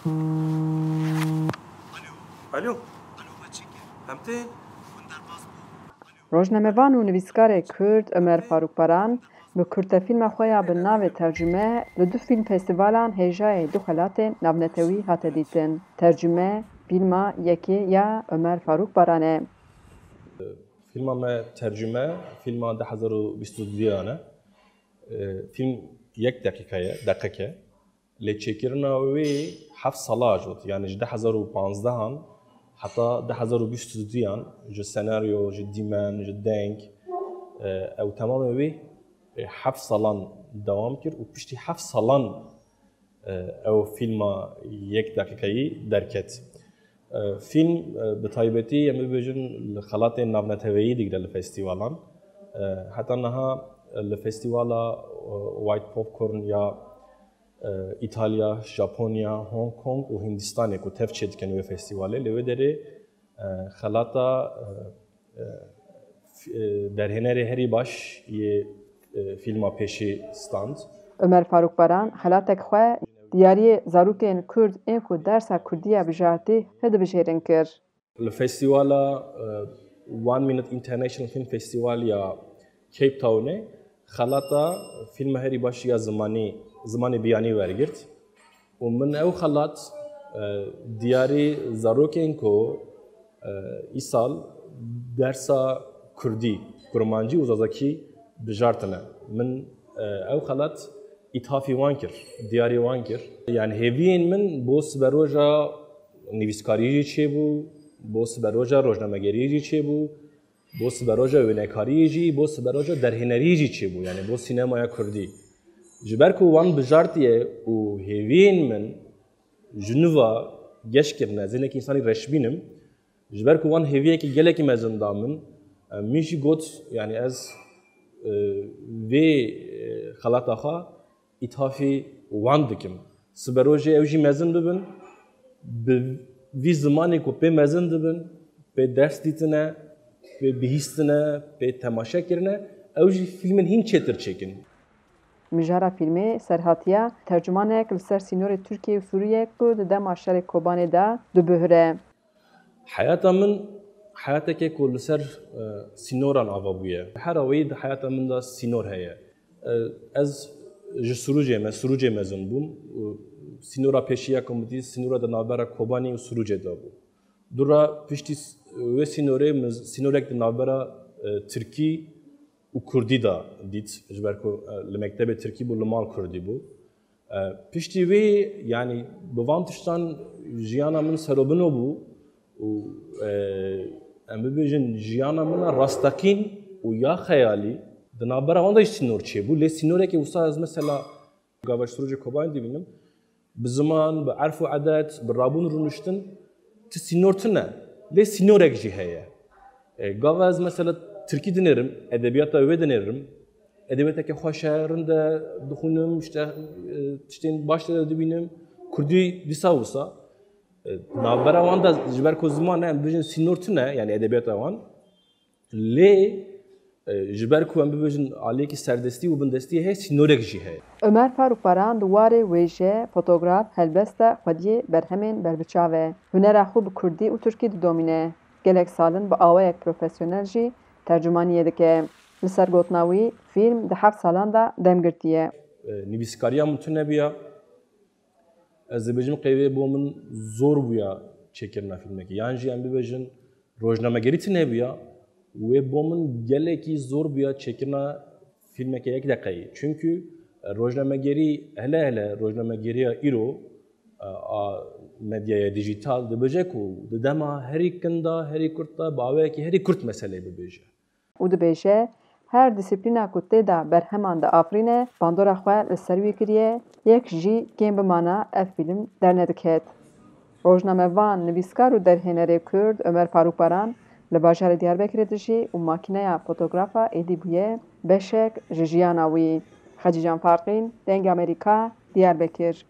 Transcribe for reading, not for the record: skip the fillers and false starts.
Alo. Hamte? Rojnamevan û nivîskarê Kurd Ömer Farukbaran bi kurtefîlma xwe ya bi navê Tercüme li du fîlm festîvalan hêjayê du xelatên navnetewî hate dîtin. Tercüme fîlma yekê ya Ömer Farukbaran e. Filma me tercüme, filma 2022 film yek dakike. Lê çêkirina wê heft sala ajot, yani ji 2015 heta 2022 ji senaryo, ji dîmen, ji deng ew temamê wê heft salan dewam kir û piştî heft salan ew filma yek dakikayî derket. Film bi taybetî em bibêjin li xelatên navneteweyî digre li festîvalan. Heta niha li festîvala White Popcorn ya İtalya, Japonya, Hong Kong û Hindistanê ku tev çê dikin wê festîvalê li wê derê xelata derhênerê herî baş yê filma pêşî stand. Ömer Farukbaran xelatek xwe diyariyê zarokên Kurd ên ku dersa Kurdî ya bijartî hedibijêrin kir. Li festîvala One Minute International Film Festival ya Cape Townê xelata filma herî baş ya zimanê biyanî wergirt û min ew xelat diyarî zarokên ku îsal dersa Kurdî, Kurmancî û Zazakî bijartine. Min ew xelat îthafî wan kir, diyarî wan kir. Yani hêviyên min bo siberoja nivîskariyê jî çêbû, bo siberoja rojnamegeriyê jî çêbû, bo siberoja wênekariyê jî, bo siberoja derhêneriyê jî çêbû, yani bo sînemaya Kurdî. Ji ber ku wan bijartiye û hêviyên min ji nûva geş kirine, ez hinekî însanî reşbînim, ji ber ku wan hêviyekî gelekî mezin da min, min jî got yani ez vê xelata xwe îthafî wan dikim. Siberojê ew jî mezin bibin, bi vî zimanê ku pê mezin dibin, pê ders dîtine, pê bihîstine, pê temaşe kirine, ew jî filmên hîn çêtir çêkin. Mijara filmê serhatiya tercümanek li ser sînorê Tirkiye û Sûriye ku di dema şerê Kobanê de dibihire. Hayata min hayatekê ku li ser sînoran ava bûye. Her awayî di hayata min de sînor heye. Ez ji Surucê mezin bûm. Sînora pêşiya komîtî sînora di navbera Kobanî û Surucê de bû. Dura piştî wê sînorê sînorek di navbera Tirkî û Kurdî da dît. Ji ber ku li mektebê Tirkî bû, li mal Kurdî bû. Piştî wê yani bi van tiştan jiyana min serobino bû û em bibêjin jiyana min a rastaqîn û ya xeyalî di navbera wan da jî sînor çêbû. Lê sînorekê wisa ez mesela gava ji Surucê Kobanî dibînim, bi ziman, bi erf û edet, bi rabûn rûniştin, ti sînor tune. Lê sînorek jî heye. Gava ez mesela Tirkî dinêrim, edebiyata wê dinêrim. Edebiyateke xweş e, rind e dixwînim, işte tiştên baş de dibînim. Kurdî dîsa wisa. Navbera wan da ji ber ku ziman e em bibêjin sînor tune, yani edebiyata wan. Lê ji ber ku em bibêjin aliyekî serdestî û bindestî heye, sînorek jî heye. Ömer Farukbaran di warê wêje fotograf, helbesta xwediyê berhemên berbiçav e. Hunera xwe bi Kurdî û Tirkî didomîne. Gelek salin bi awayek profesyonel jî tercümaniyê dike. Li ser gotina wî, fîlm di heft salan da demgirtiye. Nivîskariya min tune biya. Ez dibêjim qeyvê bo min zor bûya çêkirina filmekê. Yan jî em bibêjin rojnamegerî tune biya. Wê bo min gelekî zor bûya çêkirina filmekê yek deqeyî. Çünkü rojnamegerî hele rojnamegeriya îro a medyaya dijîtal dibêje ku di dema herî kin da, herî Kurd da bi awayekî herî Kurd meseleyê bibêje. û dibêje her disîplîna ku tê da berheman de afirîne, bandora xwe li ser wî kiriye, yek jî kêm bimana ev fîlm dernediket. Rojnamevan, nivîskar û derhênerê Kurd Ömer Farukbaran li bajarê Diyarbekirê dijî û makîneya fotografa êdî bûye beşek ji jiyana wî. Xecî Can Farqîn, Deng Amerîka, Diyarbekir.